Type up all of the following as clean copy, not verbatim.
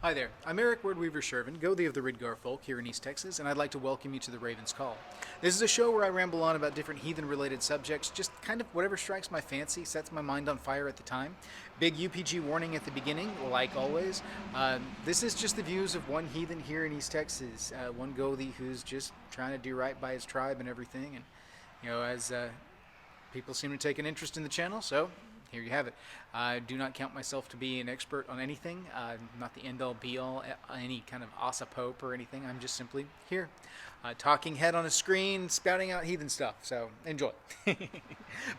Hi there, I'm Eric Wordweaver Sjerven, Gothi of the Ridgar folk here in East Texas, and I'd like to welcome you to the Raven's Call. This is a show where I ramble on about different heathen-related subjects, just kind of whatever strikes my fancy, sets my mind on fire at the time. Big UPG warning at the beginning, like always. This is just the views of one heathen here in East Texas, one Gothi who's just trying to do right by his tribe and everything, and as people seem to take an interest in the channel, so here you have it. I do not count myself to be an expert on anything. I'm not the end-all, be-all, any kind of Asa Pope or anything. I'm just simply here, talking head on a screen, spouting out heathen stuff. So enjoy.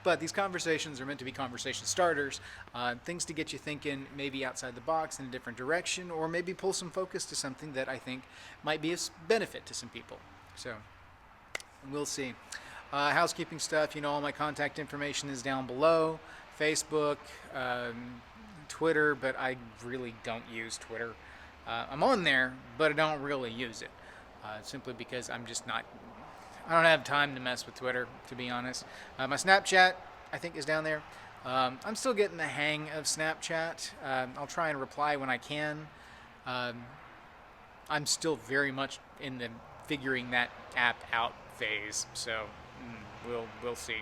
But these conversations are meant to be conversation starters, things to get you thinking, maybe outside the box in a different direction, or maybe pull some focus to something that I think might be a benefit to some people. So we'll see. Housekeeping stuff, all my contact information is down below. Facebook, Twitter, but I really don't use Twitter. I'm on there, but I don't really use it, simply because I don't have time to mess with Twitter, to be honest. My Snapchat, I think, is down there. I'm still getting the hang of Snapchat. I'll try and reply when I can. I'm still very much in the figuring that app out phase, so we'll see.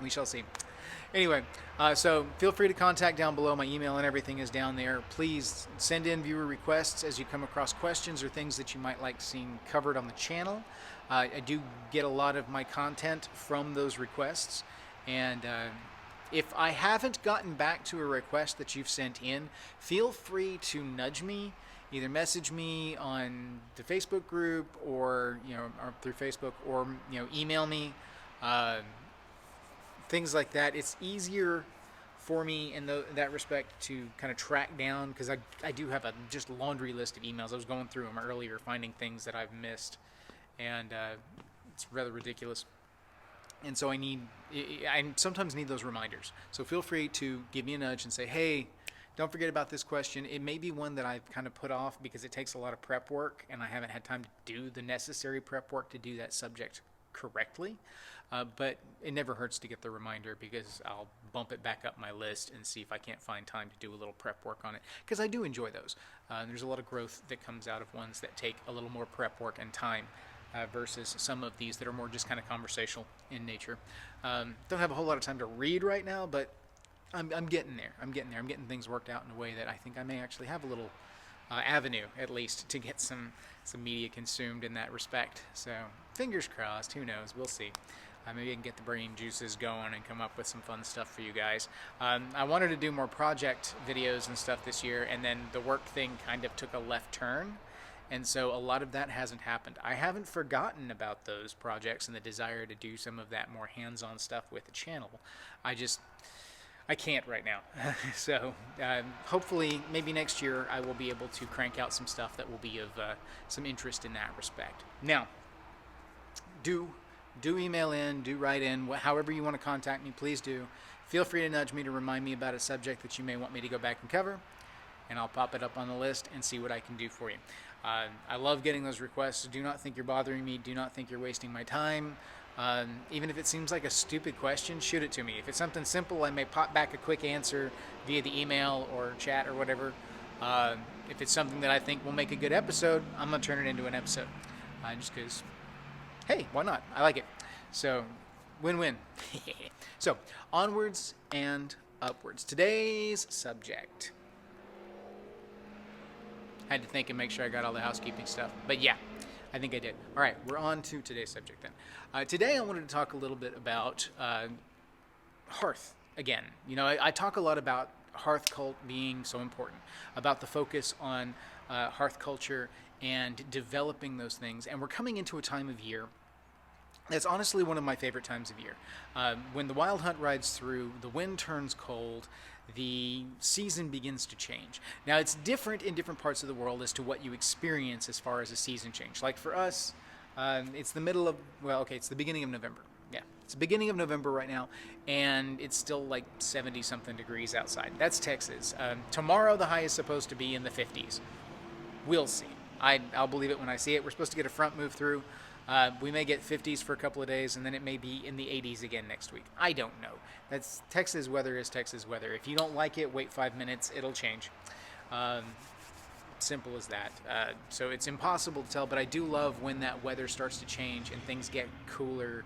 We shall see. Anyway, so feel free to contact down below. My email and everything is down there. Please send in viewer requests as you come across questions or things that you might like seeing covered on the channel. I do get a lot of my content from those requests, and if I haven't gotten back to a request that you've sent in, feel free to nudge me. Either message me on the Facebook group, or or through Facebook, or email me. Things like that. It's easier for me in that respect to kind of track down, because I do have a just laundry list of emails. I was going through them earlier, finding things that I've missed, and it's rather ridiculous. And so I sometimes need those reminders. So feel free to give me a nudge and say, hey, don't forget about this question. It may be one that I've kind of put off because it takes a lot of prep work, and I haven't had time to do the necessary prep work to do that subject correctly. But it never hurts to get the reminder, because I'll bump it back up my list and see if I can't find time to do a little prep work on it, because I do enjoy those. There's a lot of growth that comes out of ones that take a little more prep work and time versus some of these that are more just kind of conversational in nature. Don't have a whole lot of time to read right now, but I'm getting there. I'm getting things worked out in a way that I think I may actually have a little avenue, at least, to get some media consumed in that respect. So fingers crossed. Who knows? We'll see. Maybe I can get the brain juices going and come up with some fun stuff for you guys. I wanted to do more project videos and stuff this year, and then the work thing kind of took a left turn, and so a lot of that hasn't happened. I haven't forgotten about those projects and the desire to do some of that more hands-on stuff with the channel. I can't right now. So hopefully maybe next year I will be able to crank out some stuff that will be of some interest in that respect. Now, do email in, do write in, however you want to contact me, please do. Feel free to nudge me to remind me about a subject that you may want me to go back and cover, and I'll pop it up on the list and see what I can do for you. I love getting those requests. Do not think you're bothering me. Do not think you're wasting my time. Even if it seems like a stupid question, shoot it to me. If it's something simple, I may pop back a quick answer via the email or chat or whatever. If it's something that I think will make a good episode, I'm going to turn it into an episode. Just because, hey, why not? I like it. So, win-win. So, onwards and upwards. Today's subject. I had to think and make sure I got all the housekeeping stuff. But yeah, I think I did. All right, we're on to today's subject then. Today I wanted to talk a little bit about hearth again. I talk a lot about hearth cult being so important, about the focus on hearth culture and developing those things. And we're coming into a time of year that's honestly one of my favorite times of year. When the wild hunt rides through, the wind turns cold, the season begins to change. Now, it's different in different parts of the world as to what you experience as far as a season change. Like for us, it's the beginning of November. Yeah, it's the beginning of November right now, and it's still like 70-something degrees outside. That's Texas. Tomorrow, the high is supposed to be in the 50s. We'll see. I'll believe it when I see it. We're supposed to get a front move through. We may get 50s for a couple of days, and then it may be in the 80s again next week. I don't know. That's Texas weather is Texas weather. If you don't like it, wait 5 minutes. It'll change. Simple as that. So it's impossible to tell, but I do love when that weather starts to change and things get cooler.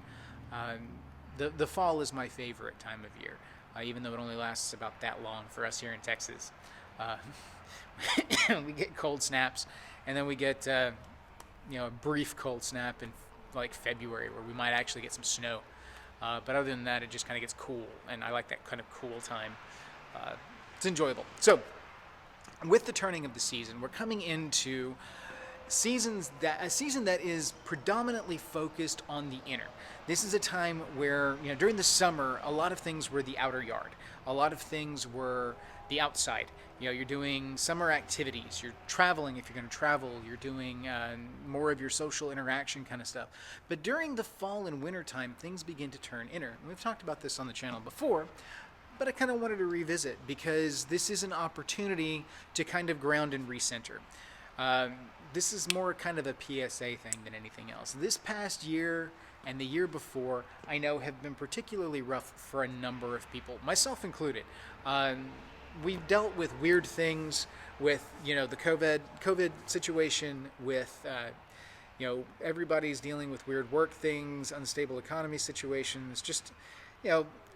Um, the fall is my favorite time of year, even though it only lasts about that long for us here in Texas. Uh, we get cold snaps, and then we get a brief cold snap in like February where we might actually get some snow. But other than that, it just kind of gets cool, and I like that kind of cool time. It's enjoyable. So, with the turning of the season, we're coming into a season that is predominantly focused on the inner. This is a time where, during the summer, a lot of things were the outer yard. A lot of things were the outside. You're doing summer activities. You're traveling if you're going to travel. You're doing more of your social interaction kind of stuff. But during the fall and winter time, things begin to turn inner. And we've talked about this on the channel before, but I kind of wanted to revisit because this is an opportunity to kind of ground and recenter. This is more kind of a PSA thing than anything else. This past year and the year before, I know, have been particularly rough for a number of people, myself included. We've dealt with weird things with, the COVID situation, with, everybody's dealing with weird work things, unstable economy situations, just,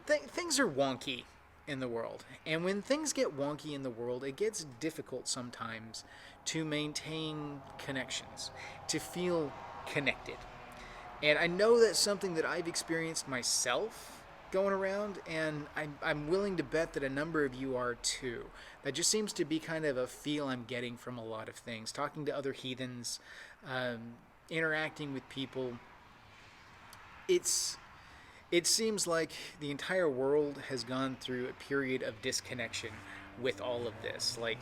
things are wonky in the world. And when things get wonky in the world, it gets difficult sometimes to maintain connections, to feel connected. And I know that's something that I've experienced myself going around, and I'm willing to bet that a number of you are too. That just seems to be kind of a feel I'm getting from a lot of things. Talking to other heathens, interacting with people. It seems like the entire world has gone through a period of disconnection with all of this. Like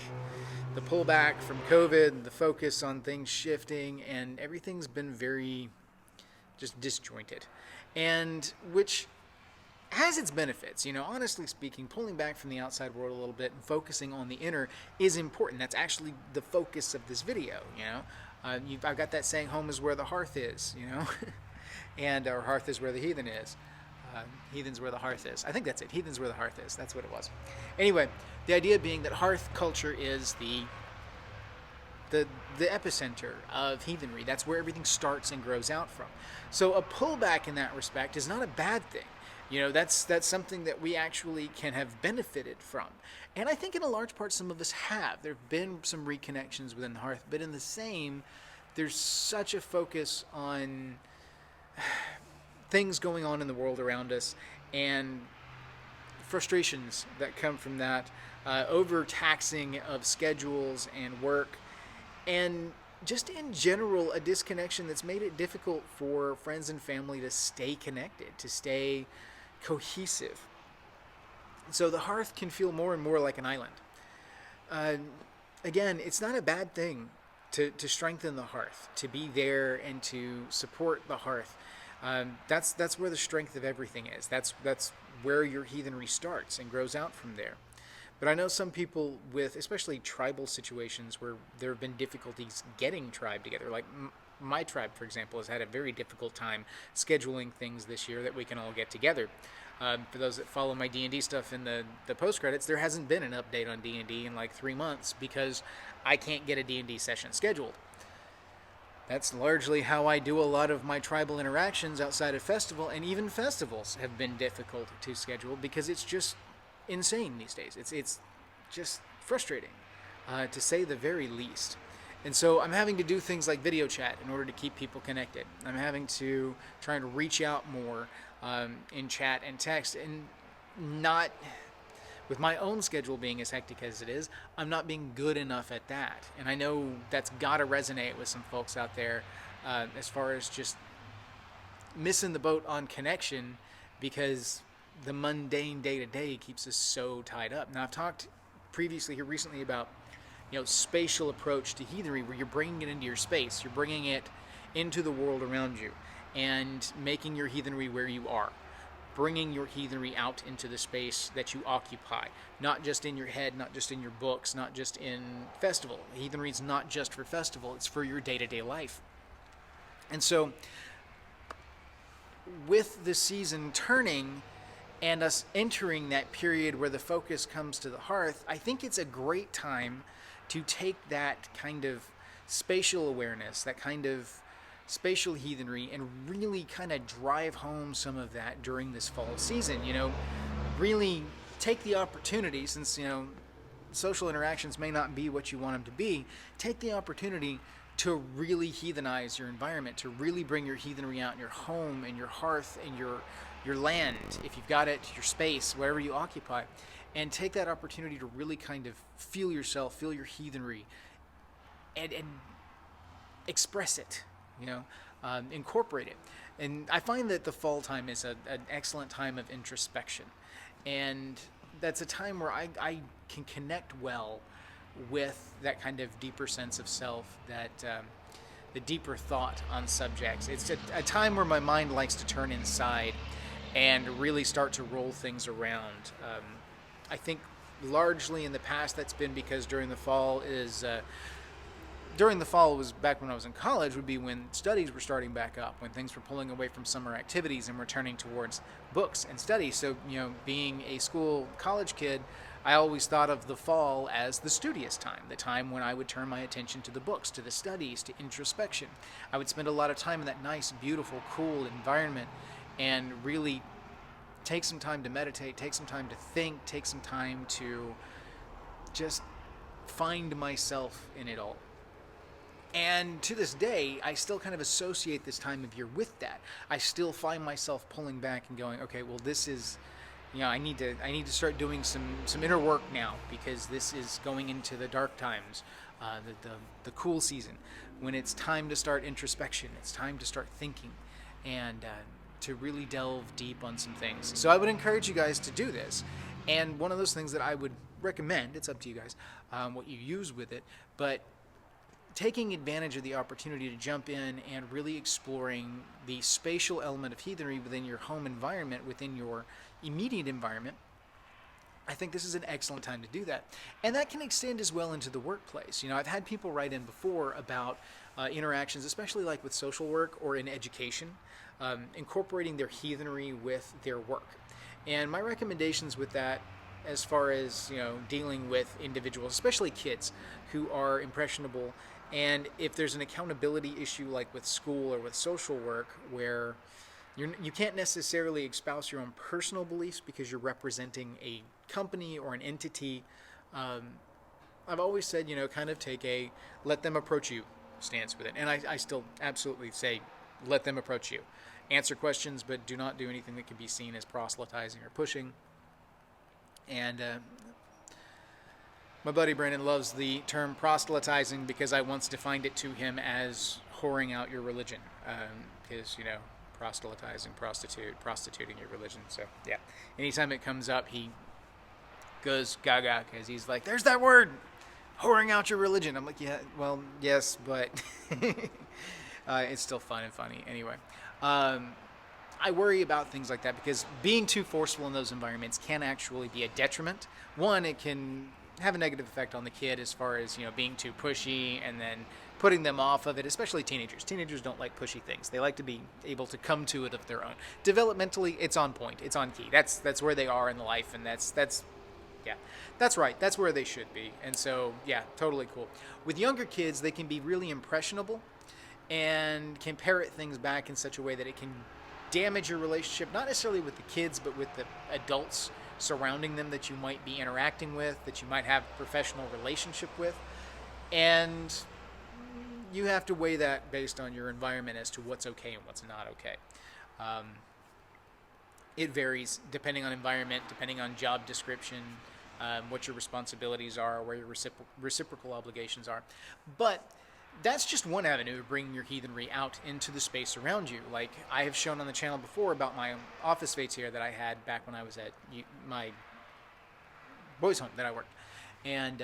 the pullback from COVID, the focus on things shifting, and everything's been very just disjointed. And which has its benefits. Honestly speaking, pulling back from the outside world a little bit and focusing on the inner is important. That's actually the focus of this video, I've got that saying, home is where the hearth is, and our hearth is where the heathen is. Heathen's where the hearth is. I think that's it. Heathen's where the hearth is. That's what it was. Anyway, the idea being that hearth culture is the epicenter of heathenry. That's where everything starts and grows out from. So a pullback in that respect is not a bad thing. That's something that we actually can have benefited from. And I think in a large part some of us have. There have been some reconnections within the hearth, but in the same, there's such a focus on things going on in the world around us and frustrations that come from that, overtaxing of schedules and work, and just in general a disconnection that's made it difficult for friends and family to stay connected, to stay cohesive. So the hearth can feel more and more like an island. Again, it's not a bad thing to strengthen the hearth, to be there and to support the hearth. That's where the strength of everything is. That's where your heathenry starts and grows out from there. But I know some people with, especially tribal situations, where there have been difficulties getting tribe together. Like my tribe, for example, has had a very difficult time scheduling things this year that we can all get together. For those that follow my D&D stuff in the post credits, there hasn't been an update on D&D in like 3 months because I can't get a D&D session scheduled. That's largely how I do a lot of my tribal interactions outside of festival, and even festivals have been difficult to schedule because it's just insane these days. It's just frustrating, to say the very least. And so I'm having to do things like video chat in order to keep people connected. I'm having to try and reach out more in chat and text, and not, with my own schedule being as hectic as it is, I'm not being good enough at that. And I know that's got to resonate with some folks out there as far as just missing the boat on connection because the mundane day-to-day keeps us so tied up. Now, I've talked previously here recently about spatial approach to heathenry, where you're bringing it into your space, you're bringing it into the world around you, and making your heathenry where you are, bringing your heathenry out into the space that you occupy, not just in your head, not just in your books, not just in festival. Heathenry is not just for festival, it's for your day-to-day life. And so, with the season turning and us entering that period where the focus comes to the hearth, I think it's a great time to take that kind of spatial awareness, that kind of spatial heathenry, and really kind of drive home some of that during this fall season. Really take the opportunity, since social interactions may not be what you want them to be. Take the opportunity to really heathenize your environment, to really bring your heathenry out in your home and your hearth and your land, if you've got it, your space, wherever you occupy, and take that opportunity to really kind of feel yourself, feel your heathenry, and express it, incorporate it. And I find that the fall time is an excellent time of introspection, and that's a time where I can connect well with that kind of deeper sense of self, that the deeper thought on subjects. It's a time where my mind likes to turn inside and really start to roll things around. I think largely in the past that's been because during the fall was back when I was in college, would be when studies were starting back up, when things were pulling away from summer activities and were turning towards books and study. So, being a college kid, I always thought of the fall as the studious time, the time when I would turn my attention to the books, to the studies, to introspection. I would spend a lot of time in that nice, beautiful, cool environment and really take some time to meditate, take some time to think, take some time to just find myself in it all. And to this day, I still kind of associate this time of year with that. I still find myself pulling back and going, okay, well, this is, I need to start doing some inner work now, because this is going into the dark times, the cool season, when it's time to start introspection. It's time to start thinking, and to really delve deep on some things. So I would encourage you guys to do this. And one of those things that I would recommend, it's up to you guys, what you use with it, but taking advantage of the opportunity to jump in and really exploring the spatial element of heathenry within your home environment, within your immediate environment, I think this is an excellent time to do that. And that can extend as well into the workplace. I've had people write in before about interactions, especially like with social work or in education, incorporating their heathenry with their work. And my recommendations with that, as far as dealing with individuals, especially kids who are impressionable, and if there's an accountability issue like with school or with social work, where you can't necessarily espouse your own personal beliefs because you're representing a company or an entity, I've always said, kind of take a let them approach you stance with it. And I still absolutely say let them approach you. Answer questions, but do not do anything that can be seen as proselytizing or pushing. And my buddy Brandon loves the term proselytizing, because I once defined it to him as whoring out your religion. Because, proselytizing, prostituting your religion. So, yeah. Anytime it comes up, he goes gaga, because he's like, there's that word, whoring out your religion. I'm like, yeah, well, yes, but it's still fun and funny. Anyway, I worry about things like that, because being too forceful in those environments can actually be a detriment. One, it can have a negative effect on the kid as far as, being too pushy and then putting them off of it, especially teenagers. Teenagers don't like pushy things. They like to be able to come to it of their own. Developmentally, it's on point. It's on key. That's where they are in life, and that's right. That's where they should be. And so, yeah, totally cool. With younger kids, they can be really impressionable and can parrot things back in such a way that it can damage your relationship, not necessarily with the kids, but with the adults surrounding them that you might be interacting with, that you might have a professional relationship with. And you have to weigh that based on your environment as to what's okay and what's not okay. It varies depending on environment, depending on job description, what your responsibilities are, where your reciprocal obligations are. But that's just one avenue of bringing your heathenry out into the space around you. Like I have shown on the channel before about my office space here that I had back when I was at my boys' home that I worked. And,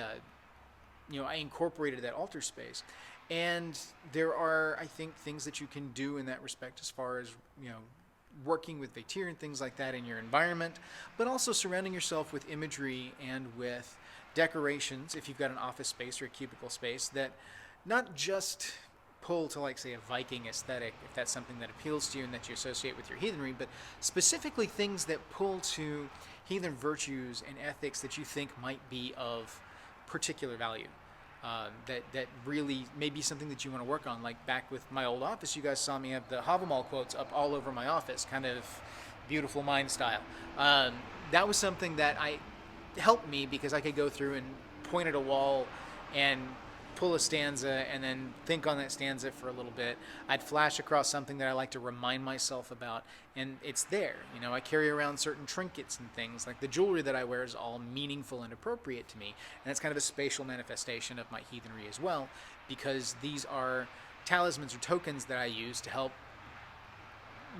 I incorporated that altar space. And there are, I think, things that you can do in that respect as far as, working with Vatir and things like that in your environment, but also surrounding yourself with imagery and with decorations, if you've got an office space or a cubicle space, that not just pull to, like, say, a Viking aesthetic, if that's something that appeals to you and that you associate with your heathenry, but specifically things that pull to heathen virtues and ethics that you think might be of particular value. that really may be something that you want to work on. Like back with my old office, you guys saw me have the Havamal quotes up all over my office, kind of beautiful mind style. That was something that helped me because I could go through and point at a wall and pull a stanza and then think on that stanza for a little bit. I'd flash across something that I like to remind myself about, and it's there. I carry around certain trinkets and things. Like the jewelry that I wear is all meaningful and appropriate to me, and that's kind of a spatial manifestation of my heathenry as well, because these are talismans or tokens that I use to help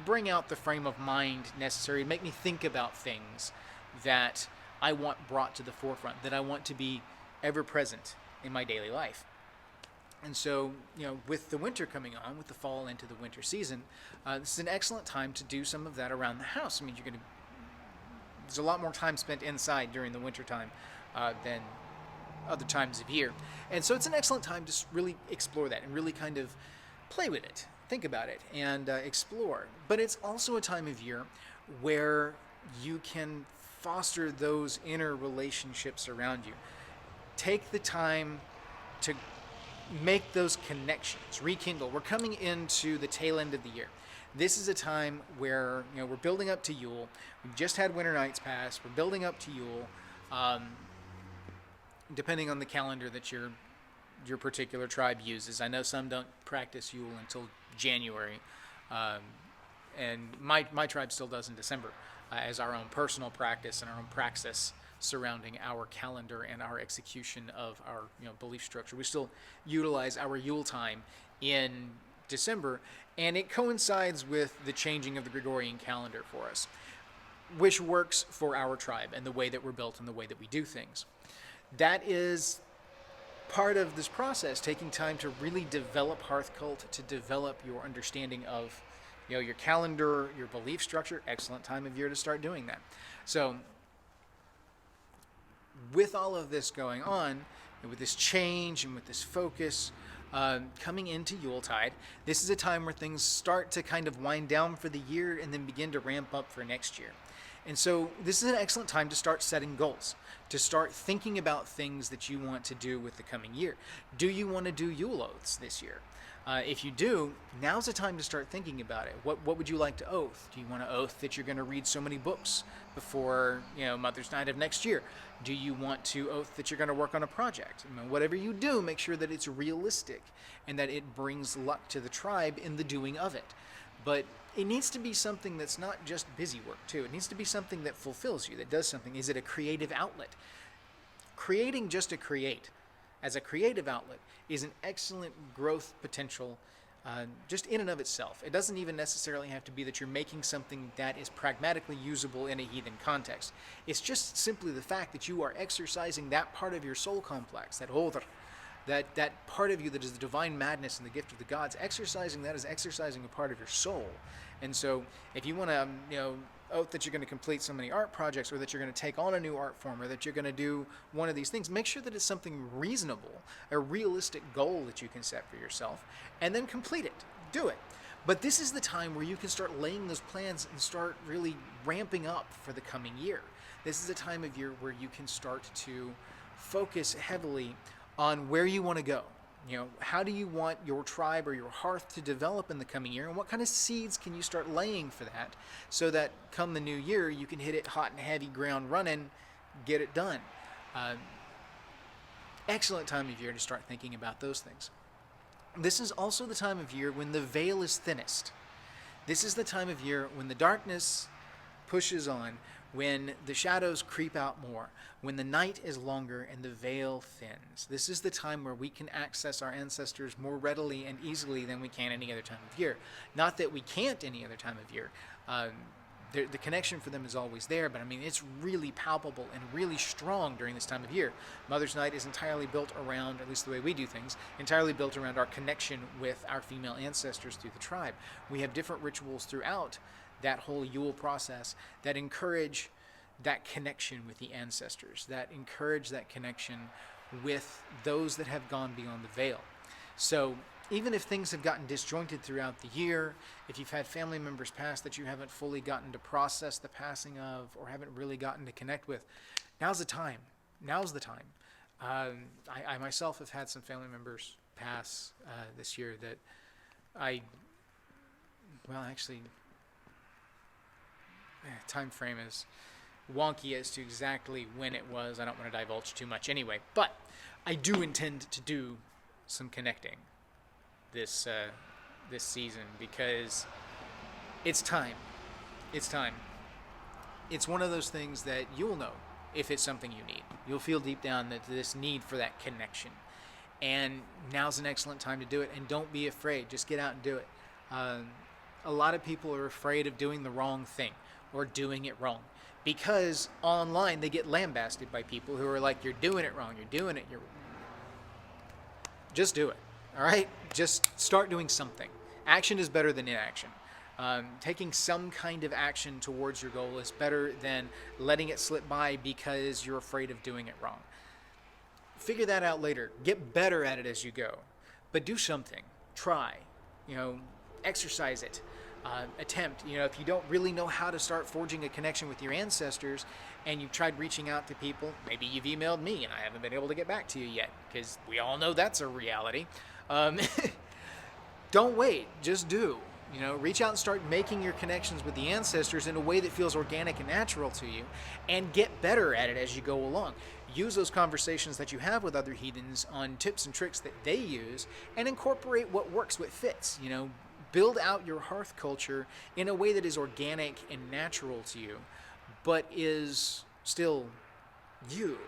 bring out the frame of mind necessary to make me think about things that I want brought to the forefront, that I want to be ever present in my daily life. And so, with the winter coming on, with the fall into the winter season, this is an excellent time to do some of that around the house. I mean, there's a lot more time spent inside during the winter time than other times of year. And so it's an excellent time to really explore that and really kind of play with it, think about it, and explore. But it's also a time of year where you can foster those inner relationships around you. Take the time to make those connections, rekindle. We're coming into the tail end of the year. This is a time where we're building up to Yule. We've just had winter nights pass. We're building up to Yule, depending on the calendar that your particular tribe uses. I know some don't practice Yule until January, and my tribe still does in December as our own personal practice and our own praxis surrounding our calendar and our execution of our belief structure. We still utilize our Yule time in December, and it coincides with the changing of the Gregorian calendar for us, which works for our tribe and the way that we're built and the way that we do things. That is part of this process, taking time to really develop Hearth Cult, to develop your understanding of your calendar, your belief structure. Excellent time of year to start doing that. So with all of this going on, and with this change and with this focus coming into Yuletide, this is a time where things start to kind of wind down for the year and then begin to ramp up for next year. And so this is an excellent time to start setting goals, to start thinking about things that you want to do with the coming year. Do you want to do Yule oaths this year? If you do, now's the time to start thinking about it. What would you like to oath? Do you want to oath that you're going to read so many books before Mother's Night of next year? Do you want to oath that you're going to work on a project? Whatever you do, make sure that it's realistic and that it brings luck to the tribe in the doing of it. But it needs to be something that's not just busy work too. It needs to be something that fulfills you, that does something. Is it a creative outlet? Creating just to create as a creative outlet is an excellent growth potential just in and of itself. It doesn't even necessarily have to be that you're making something that is pragmatically usable in a heathen context. It's just simply the fact that you are exercising that part of your soul complex, that odr, that part of you that is the divine madness and the gift of the gods. Exercising that is exercising a part of your soul. And so if you want to oath that you're going to complete so many art projects, or that you're going to take on a new art form, or that you're going to do one of these things, make sure that it's something reasonable, a realistic goal that you can set for yourself, and then complete it. Do it. But this is the time where you can start laying those plans and start really ramping up for the coming year. This is a time of year where you can start to focus heavily on where you want to go. How do you want your tribe or your hearth to develop in the coming year, and what kind of seeds can you start laying for that, so that come the new year you can hit it hot and heavy, ground running, get it done. Excellent time of year to start thinking about those things. This is also the time of year when the veil is thinnest. This is the time of year when the darkness pushes on, when the shadows creep out more, when the night is longer and the veil thins. This is the time where we can access our ancestors more readily and easily than we can any other time of year. Not that we can't any other time of year. The connection for them is always there, but it's really palpable and really strong during this time of year. Mother's Night is entirely built around, at least the way we do things, entirely built around our connection with our female ancestors through the tribe. We have different rituals throughout that whole Yule process that encourage that connection with the ancestors, that encourage that connection with those that have gone beyond the veil. So even if things have gotten disjointed throughout the year, if you've had family members pass that you haven't fully gotten to process the passing of, or haven't really gotten to connect with, now's the time. Now's the time. I myself have had some family members pass this year that I, well, actually, time frame is wonky as to exactly when it was. I don't want to divulge too much anyway, but I do intend to do some connecting this this season because it's time. It's time. It's one of those things that you'll know if it's something you need. You'll feel deep down that this need for that connection. And now's an excellent time to do it. And don't be afraid. Just get out and do it. A lot of people are afraid of doing the wrong thing or doing it wrong because online they get lambasted by people who are like, you're doing it wrong. You're doing it. Just do it. All right? Just start doing something. Action is better than inaction. Taking some kind of action towards your goal is better than letting it slip by because you're afraid of doing it wrong. Figure that out later. Get better at it as you go. But do something. Try. Exercise it. Attempt. If you don't really know how to start forging a connection with your ancestors and you've tried reaching out to people, maybe you've emailed me and I haven't been able to get back to you yet because we all know that's a reality. Don't wait. Just do. Reach out and start making your connections with the ancestors in a way that feels organic and natural to you and get better at it as you go along. Use those conversations that you have with other heathens on tips and tricks that they use and incorporate what works, what fits. Build out your hearth culture in a way that is organic and natural to you, but is still you.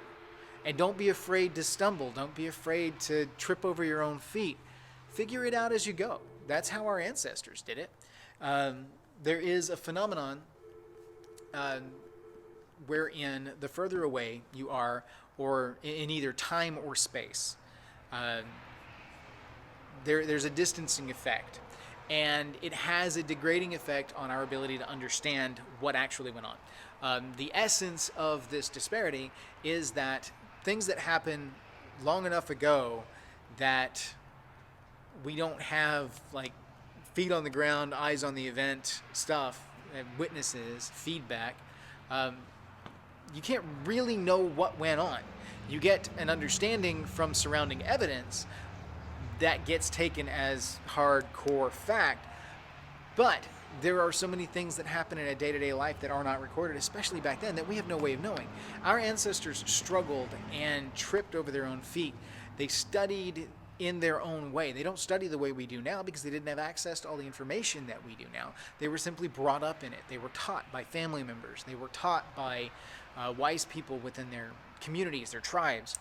And don't be afraid to stumble. Don't be afraid to trip over your own feet. Figure it out as you go. That's how our ancestors did it. There is a phenomenon wherein the further away you are, or in either time or space, there's a distancing effect. And it has a degrading effect on our ability to understand what actually went on. The essence of this disparity is that things that happened long enough ago that we don't have feet on the ground, eyes on the event stuff, witnesses, feedback. You can't really know what went on. You get an understanding from surrounding evidence that gets taken as hardcore fact. But there are so many things that happen in a day-to-day life that are not recorded, especially back then, that we have no way of knowing. Our ancestors struggled and tripped over their own feet. They studied in their own way. They don't study the way we do now because they didn't have access to all the information that we do now. They were simply brought up in it. They were taught by family members. They were taught by wise people within their communities, their tribes.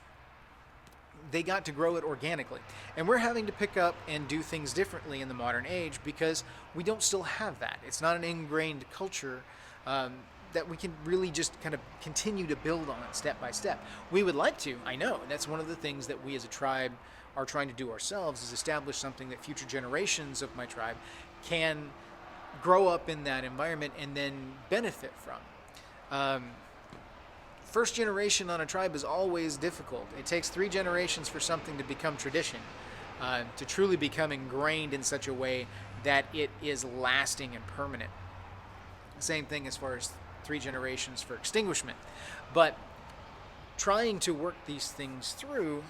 They got to grow it organically. And we're having to pick up and do things differently in the modern age because we don't still have that. It's not an ingrained culture that we can really just kind of continue to build on step by step. We would like to, I know. That's one of the things that we as a tribe are trying to do ourselves, is establish something that future generations of my tribe can grow up in that environment and then benefit from. First generation on a tribe is always difficult. It takes 3 generations for something to become tradition, to truly become ingrained in such a way that it is lasting and permanent. Same thing as far as 3 generations for extinguishment. But trying to work these things through,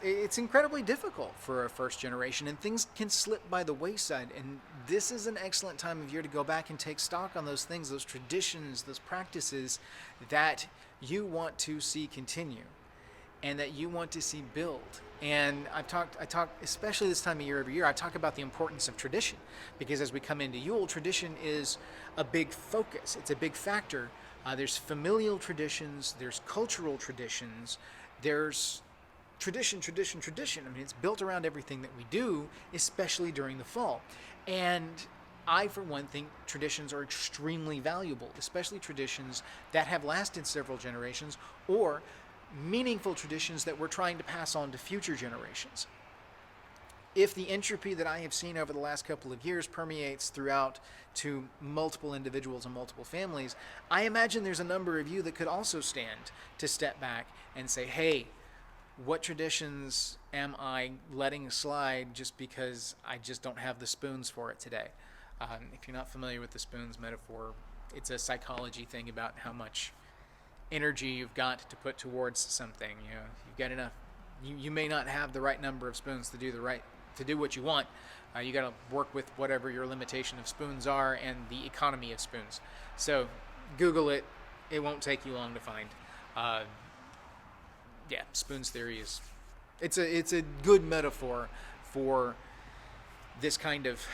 it's incredibly difficult for a first generation, and things can slip by the wayside. And this is an excellent time of year to go back and take stock on those things, those traditions, those practices that you want to see continue and that you want to see build. And I talk, especially this time of year every year, I talk about the importance of tradition, because as we come into Yule, tradition is a big focus. It's a big factor. There's familial traditions, there's cultural traditions, there's tradition. I mean, it's built around everything that we do, especially during the fall. And I, for one, think traditions are extremely valuable, especially traditions that have lasted several generations or meaningful traditions that we're trying to pass on to future generations. If the entropy that I have seen over the last couple of years permeates throughout to multiple individuals and multiple families, I imagine there's a number of you that could also stand to step back and say, hey, what traditions am I letting slide just because I just don't have the spoons for it today? If you're not familiar with the spoons metaphor, it's a psychology thing about how much energy you've got to put towards something. You've got enough. You may not have the right number of spoons to do what you want. You got to work with whatever your limitation of spoons are and the economy of spoons. So Google it. It won't take you long to find. Spoons theory it's a good metaphor for this kind of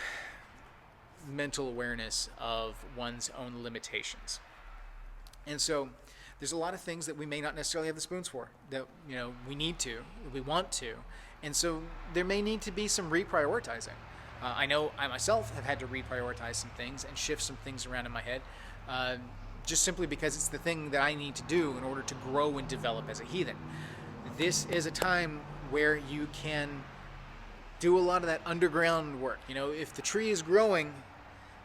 mental awareness of one's own limitations. And so there's a lot of things that we may not necessarily have the spoons for, that we need to, we want to, and so there may need to be some reprioritizing. I know I myself have had to reprioritize some things and shift some things around in my head, just simply because it's the thing that I need to do in order to grow and develop as a heathen. This is a time where you can do a lot of that underground work. If the tree is growing,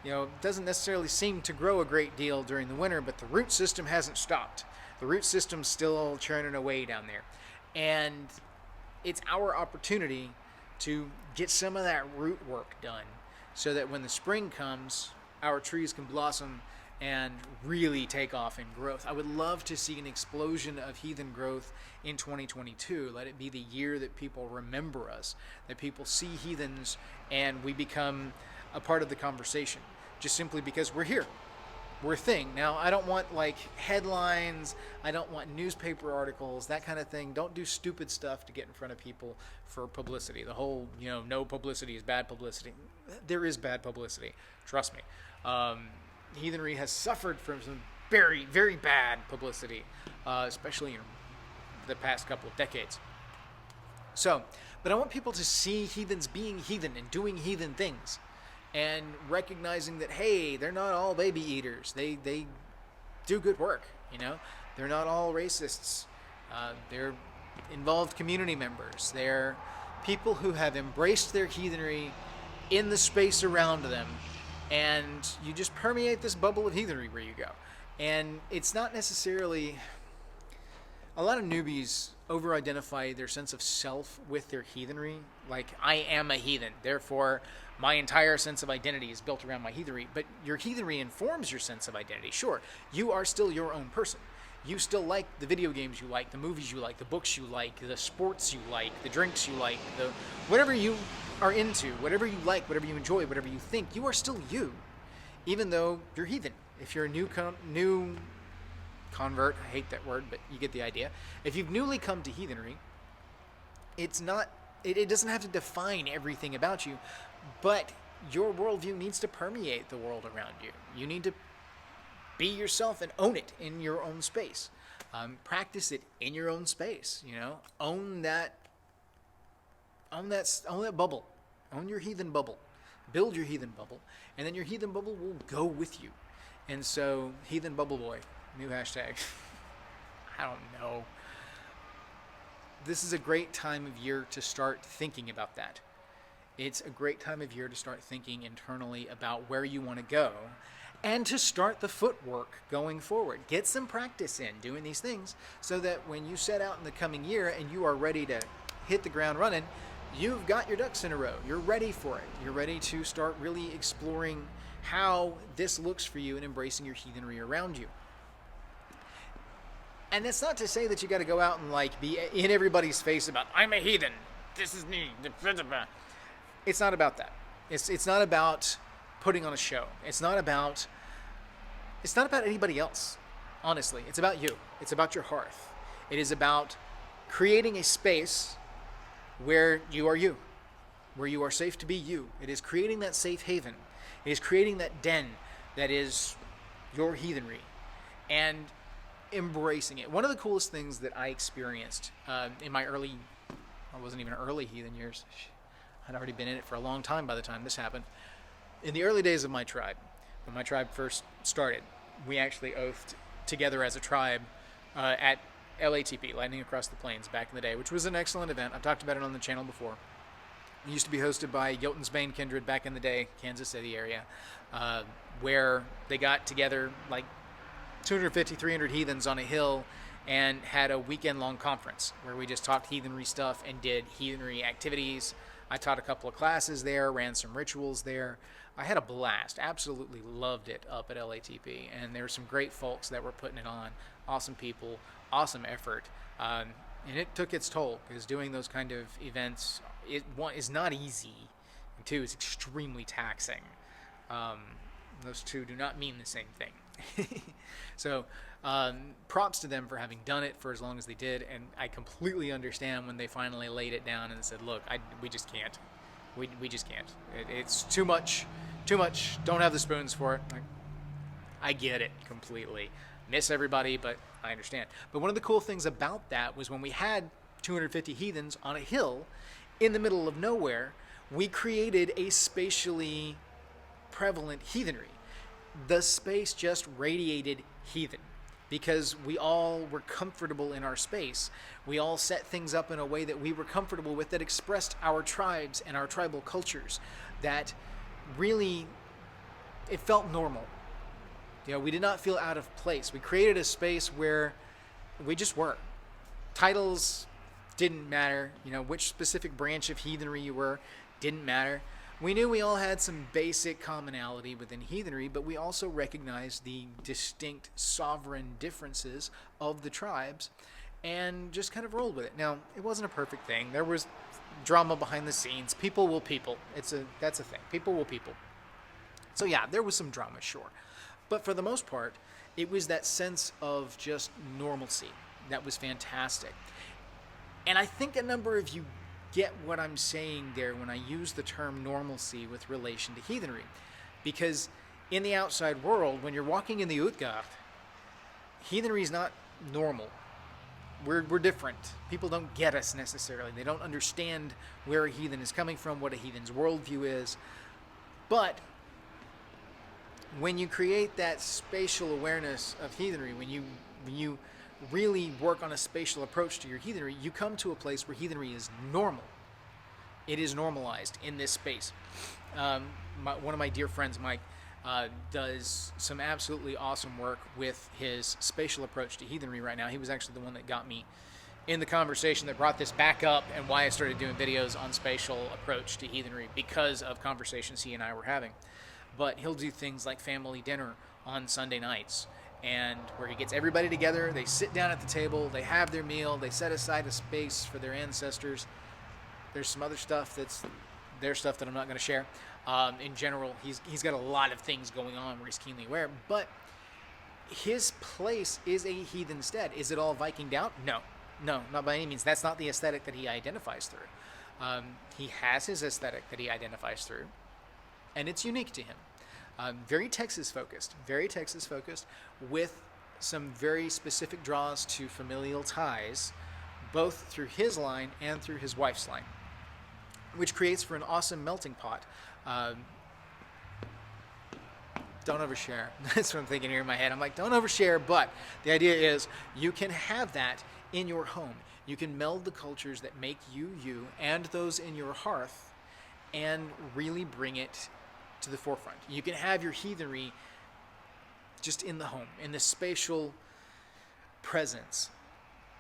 it doesn't necessarily seem to grow a great deal during the winter, but the root system hasn't stopped. The root system's still churning away down there. And it's our opportunity to get some of that root work done so that when the spring comes, our trees can blossom and really take off in growth. I would love to see an explosion of heathen growth in 2022. Let it be the year that people remember us, that people see heathens and we become a part of the conversation, just simply because we're here. We're a thing. Now, I don't want headlines, I don't want newspaper articles, that kind of thing. Don't do stupid stuff to get in front of people for publicity. The whole, no publicity is bad publicity. There is bad publicity. Trust me. Heathenry has suffered from some very, very bad publicity, especially in the past couple of decades. So, but I want people to see heathens being heathen and doing heathen things, and recognizing that, hey, they're not all baby eaters. They do good work, They're not all racists. They're involved community members. They're people who have embraced their heathenry in the space around them, and you just permeate this bubble of heathenry where you go. And it's not necessarily... A lot of newbies over-identify their sense of self with their heathenry. Like, I am a heathen, therefore my entire sense of identity is built around my heathenry. But your heathenry informs your sense of identity. Sure, you are still your own person. You still like the video games you like, the movies you like, the books you like, the sports you like, the drinks you like, whatever you are into, whatever you like, whatever you enjoy, whatever you think, you are still you, even though you're heathen. If you're a new convert, I hate that word, but you get the idea. If you've newly come to heathenry, it doesn't have to define everything about you, but your worldview needs to permeate the world around you. You need to be yourself and own it in your own space. Practice it in your own space. Own that bubble. Own your heathen bubble. Build your heathen bubble, and then your heathen bubble will go with you. And so, heathen bubble boy, new hashtag. I don't know. This is a great time of year to start thinking about that. It's a great time of year to start thinking internally about where you want to go, and to start the footwork going forward. Get some practice in doing these things so that when you set out in the coming year and you are ready to hit the ground running, you've got your ducks in a row. You're ready for it. You're ready to start really exploring how this looks for you and embracing your heathenry around you. And that's not to say that you got to go out and be in everybody's face about, I'm a heathen, this is me. It's not about that. It's not about putting on a show. It's not about anybody else. Honestly, it's about you. It's about your hearth. It is about creating a space where you are you, where you are safe to be you. It is creating that safe haven. It is creating that den that is your heathenry and embracing it. One of the coolest things that I experienced in my I wasn't even early heathen years. I'd already been in it for a long time by the time this happened. In the early days of my tribe, when my tribe first started, we actually oathed together as a tribe at LATP, Lightning Across the Plains, back in the day, which was an excellent event. I've talked about it on the channel before. It used to be hosted by Yelton's Bane Kindred back in the day, Kansas City area, where they got together 250, 300 heathens on a hill and had a weekend-long conference where we just talked heathenry stuff and did heathenry activities. I taught a couple of classes there, ran some rituals there. I had a blast. Absolutely loved it up at LATP, and there were some great folks that were putting it on. awesome people, awesome effort, and it took its toll because doing those kind of events, one is not easy, and two, it's extremely taxing. Um, those two do not mean the same thing. So, props to them for having done it for as long as they did, and I completely understand when they finally laid it down and said, "Look, we just can't. We just can't. It's too much. Too much. Don't have the spoons for it." I get it completely. Miss everybody, but I understand. But one of the cool things about that was when we had 250 heathens on a hill in the middle of nowhere, we created a spatially prevalent heathenry. The space just radiated heathen because we all were comfortable in our space. We all set things up in a way that we were comfortable with, that expressed our tribes and our tribal cultures, that really, it felt normal. We did not feel out of place. We created a space where we just were. Titles didn't matter. Which specific branch of heathenry you were didn't matter. We knew we all had some basic commonality within heathenry, but we also recognized the distinct sovereign differences of the tribes and just kind of rolled with it. Now, it wasn't a perfect thing. There was drama behind the scenes. People will people. That's a thing. People will people. So yeah, there was some drama, sure. But for the most part, it was that sense of just normalcy that was fantastic. And I think a number of you get what I'm saying there when I use the term normalcy with relation to heathenry. Because in the outside world, when you're walking in the Utgard, heathenry is not normal. We're different. People don't get us necessarily. They don't understand where a heathen is coming from, what a heathen's worldview is. But when you create that spatial awareness of heathenry, when you really work on a spatial approach to your heathenry, you come to a place where heathenry is normal. It is normalized in this space. One of my dear friends, Mike, does some absolutely awesome work with his spatial approach to heathenry right now. He was actually the one that got me in the conversation that brought this back up, and why I started doing videos on spatial approach to heathenry, because of conversations he and I were having. But he'll do things like family dinner on Sunday nights, and where he gets everybody together, they sit down at the table, they have their meal, they set aside a space for their ancestors. There's some other stuff that's their stuff that I'm not going to share. In general, he's got a lot of things going on where he's keenly aware, but his place is a heathen stead. Is it all Vikinged out? No, not by any means. That's not the aesthetic that he identifies through. He has his aesthetic that he identifies through, and it's unique to him. Very Texas focused, with some very specific draws to familial ties, both through his line and through his wife's line, which creates for an awesome melting pot. Don't overshare. That's what I'm thinking here in my head. I'm like, don't overshare, but the idea is you can have that in your home. You can meld the cultures that make you you and those in your hearth and really bring it to the forefront. You can have your heathenry just in the home, in the spatial presence.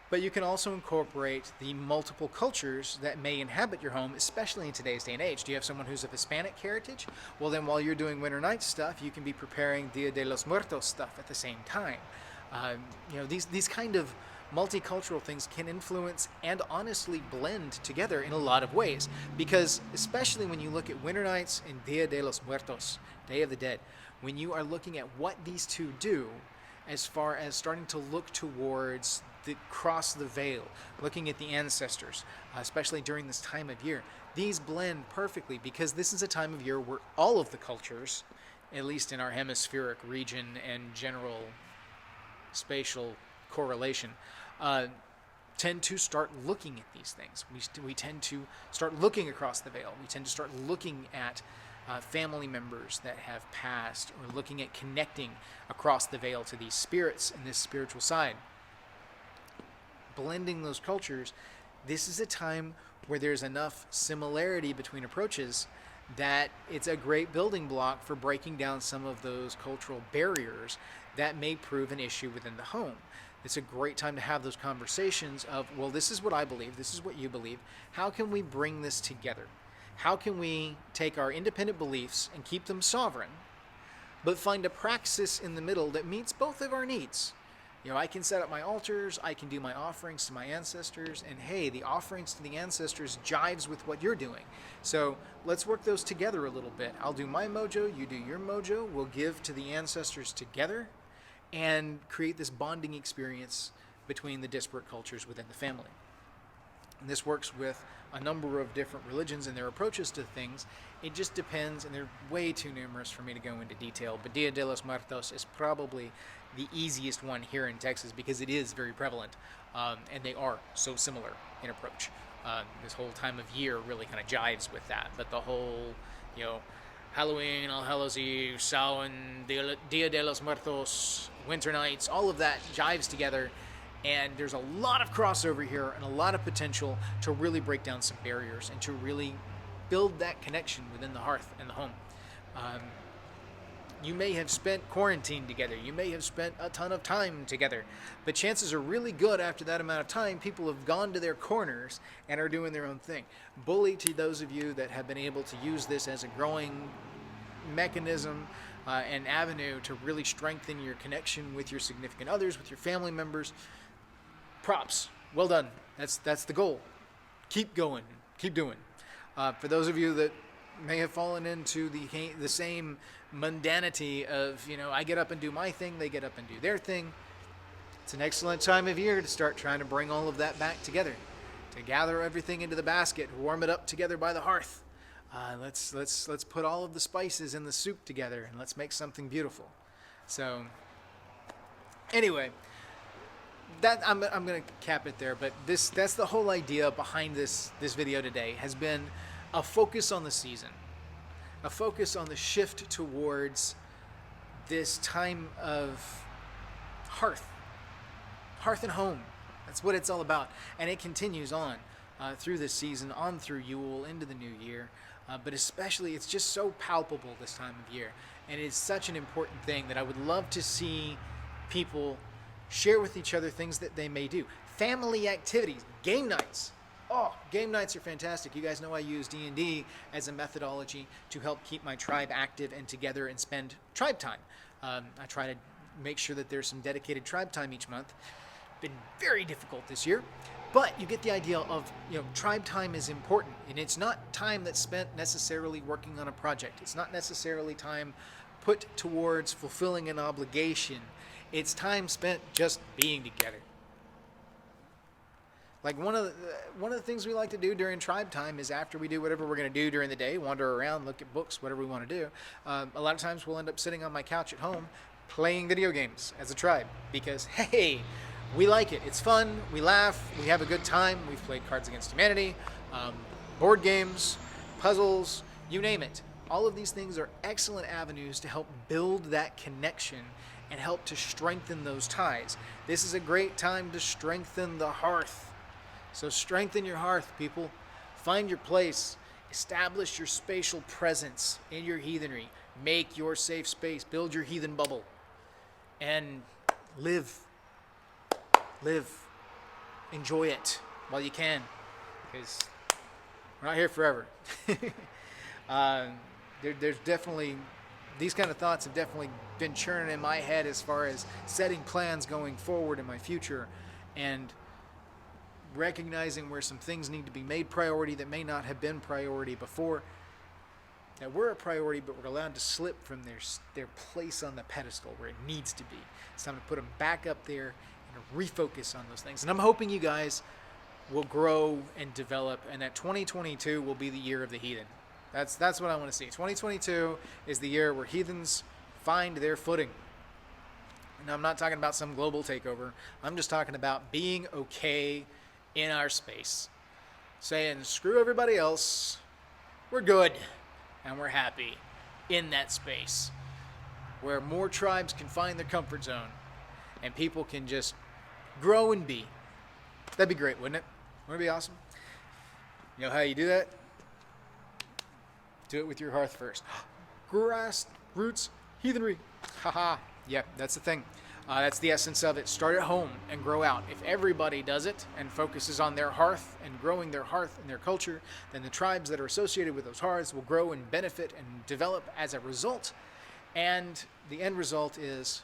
But you can also incorporate the multiple cultures that may inhabit your home, especially in today's day and age. Do you have someone who's of Hispanic heritage? Well, then while you're doing Winter Nights stuff, you can be preparing Dia de los Muertos stuff at the same time. These kind of multicultural things can influence and honestly blend together in a lot of ways. Because especially when you look at Winter Nights and Dia de los Muertos, Day of the Dead, when you are looking at what these two do, as far as starting to look towards cross the veil, looking at the ancestors, especially during this time of year, these blend perfectly, because this is a time of year where all of the cultures, at least in our hemispheric region and general spatial correlation, tend to start looking at these things. We tend to start looking across the veil. We tend to start looking at family members that have passed, or looking at connecting across the veil to these spirits and this spiritual side. Blending those cultures, this is a time where there's enough similarity between approaches that it's a great building block for breaking down some of those cultural barriers that may prove an issue within the home. It's a great time to have those conversations of, well, this is what I believe, this is what you believe. How can we bring this together? How can we take our independent beliefs and keep them sovereign, but find a praxis in the middle that meets both of our needs? I can set up my altars, I can do my offerings to my ancestors, and hey, the offerings to the ancestors jives with what you're doing. So let's work those together a little bit. I'll do my mojo, you do your mojo, we'll give to the ancestors together and create this bonding experience between the disparate cultures within the family. And this works with a number of different religions and their approaches to things. It just depends, and they're way too numerous for me to go into detail, but Dia de los Muertos is probably the easiest one here in Texas because it is very prevalent, and they are so similar in approach. This whole time of year really kind of jives with that, but the whole, Halloween, All Hallows Eve, Samhain, Dia de los Muertos, Winter Nights, all of that jives together. And there's a lot of crossover here and a lot of potential to really break down some barriers and to really build that connection within the hearth and the home. You may have spent quarantine together. You may have spent a ton of time together. But chances are really good after that amount of time, people have gone to their corners and are doing their own thing. Bully to those of you that have been able to use this as a growing mechanism and avenue to really strengthen your connection with your significant others, with your family members. Props. Well done. That's the goal. Keep going. Keep doing. For those of you that may have fallen into the same mundanity of, I get up and do my thing, they get up and do their thing. It's an excellent time of year to start trying to bring all of that back together, to gather everything into the basket, warm it up together by the hearth. Let's put all of the spices in the soup together and let's make something beautiful. So, anyway. That I'm going to cap it there, but that's the whole idea behind this video today, has been a focus on the season, a focus on the shift towards this time of hearth and home. That's what it's all about, and it continues on through this season, on through Yule, into the new year, but especially it's just so palpable this time of year, and it's such an important thing that I would love to see people share with each other things that they may do. Family activities, game nights. Oh, game nights are fantastic. You guys know I use D&D as a methodology to help keep my tribe active and together and spend tribe time. I try to make sure that there's some dedicated tribe time each month. Been very difficult this year, but you get the idea of, tribe time is important, and it's not time that's spent necessarily working on a project. It's not necessarily time put towards fulfilling an obligation. It's time spent just being together. Like one of the things we like to do during tribe time is after we do whatever we're going to do during the day, wander around, look at books, whatever we want to do. A lot of times we'll end up sitting on my couch at home playing video games as a tribe because, hey, we like it. It's fun. We laugh. We have a good time. We've played Cards Against Humanity, board games, puzzles, you name it. All of these things are excellent avenues to help build that connection and help to strengthen those ties. This is a great time to strengthen the hearth. So strengthen your hearth, people. Find your place. Establish your spatial presence in your heathenry. Make your safe space. Build your heathen bubble. And live. Enjoy it while you can. Because we're not here forever. There's definitely... These kind of thoughts have definitely been churning in my head as far as setting plans going forward in my future and recognizing where some things need to be made priority that may not have been priority before, that were a priority but were allowed to slip from their place on the pedestal where it needs to be. It's time to put them back up there and refocus on those things. And I'm hoping you guys will grow and develop, and that 2022 will be the year of the heathen. That's what I want to see. 2022 is the year where heathens find their footing. And I'm not talking about some global takeover. I'm just talking about being okay in our space. Saying, screw everybody else. We're good. And we're happy in that space. Where more tribes can find their comfort zone. And people can just grow and be. That'd be great, wouldn't it? Wouldn't it be awesome? You know how you do that? Do it with your hearth first. Grass, roots, heathenry. Haha. Yeah, that's the thing. That's the essence of it. Start at home and grow out. If everybody does it and focuses on their hearth and growing their hearth and their culture, then the tribes that are associated with those hearths will grow and benefit and develop as a result. And the end result is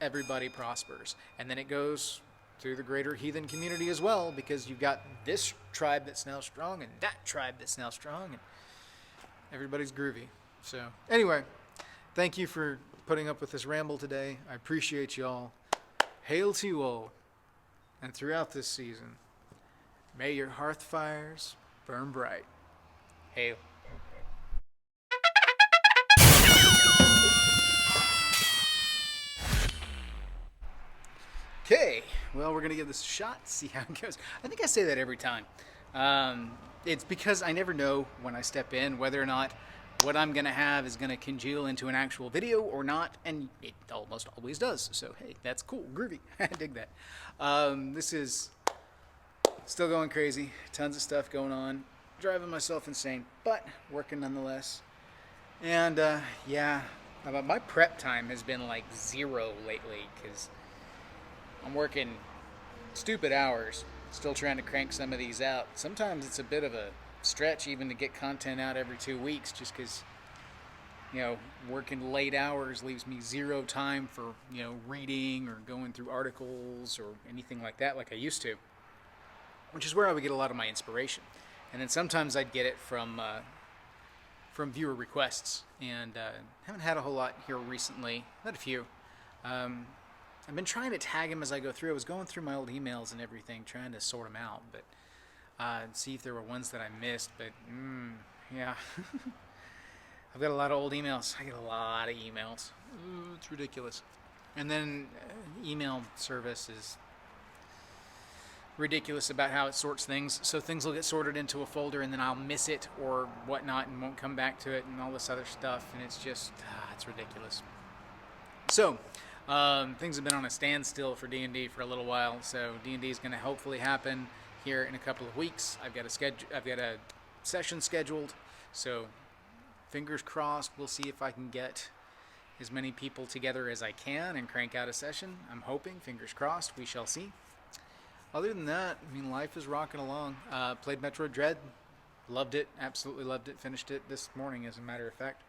everybody prospers. And then it goes through the greater heathen community as well, because you've got this tribe that's now strong and that tribe that's now strong, and everybody's groovy. So anyway, thank you for putting up with this ramble today. I appreciate y'all. Hail to you all. And throughout this season, may your hearth fires burn bright. Hail. Okay, well, we're going to give this a shot, see how it goes. I think I say that every time. It's because I never know when I step in whether or not what I'm going to have is going to congeal into an actual video or not, and it almost always does. So, hey, that's cool, groovy. I dig that. This is still going crazy. Tons of stuff going on. Driving myself insane, but working nonetheless. And, yeah, my prep time has been like 0 lately, because I'm working stupid hours, still trying to crank some of these out. Sometimes it's a bit of a stretch even to get content out every 2 weeks, just because, working late hours leaves me 0 time for, reading or going through articles or anything like that like I used to, which is where I would get a lot of my inspiration. And then sometimes I'd get it from viewer requests, and haven't had a whole lot here recently, not a few. I've been trying to tag them as I go through. I was going through my old emails and everything, trying to sort them out, but see if there were ones that I missed. But yeah, I've got a lot of old emails. I get a lot of emails. Ooh, it's ridiculous. And then email service is ridiculous about how it sorts things. So things will get sorted into a folder, and then I'll miss it or whatnot, and won't come back to it, and all this other stuff. And it's just, it's ridiculous. So. Things have been on a standstill for D&D for a little while, so D&D is going to hopefully happen here in a couple of weeks. I've got a session scheduled, so fingers crossed. We'll see if I can get as many people together as I can and crank out a session. I'm hoping, fingers crossed. We shall see. Other than that, life is rocking along. Played Metroid Dread, loved it, absolutely loved it. Finished it this morning, as a matter of fact.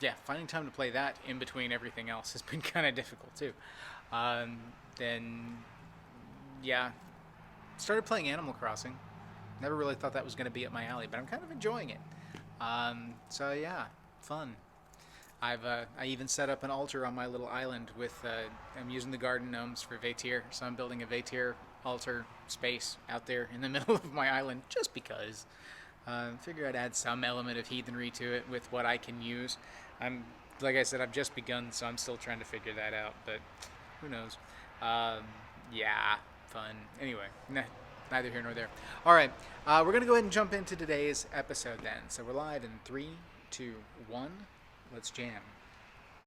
Yeah, finding time to play that in between everything else has been kind of difficult too. Then, yeah, started playing Animal Crossing. Never really thought that was going to be up my alley, but I'm kind of enjoying it. So yeah, fun. I even set up an altar on my little island with. I'm using the garden gnomes for Vatir, so I'm building a Vatir altar space out there in the middle of my island just because. Figure I'd add some element of heathenry to it with what I can use. Like I said, I've just begun, so I'm still trying to figure that out, but who knows. Yeah, fun. Anyway, neither here nor there. All right, we're going to go ahead and jump into today's episode then. So we're live in 3, 2, 1. Let's jam.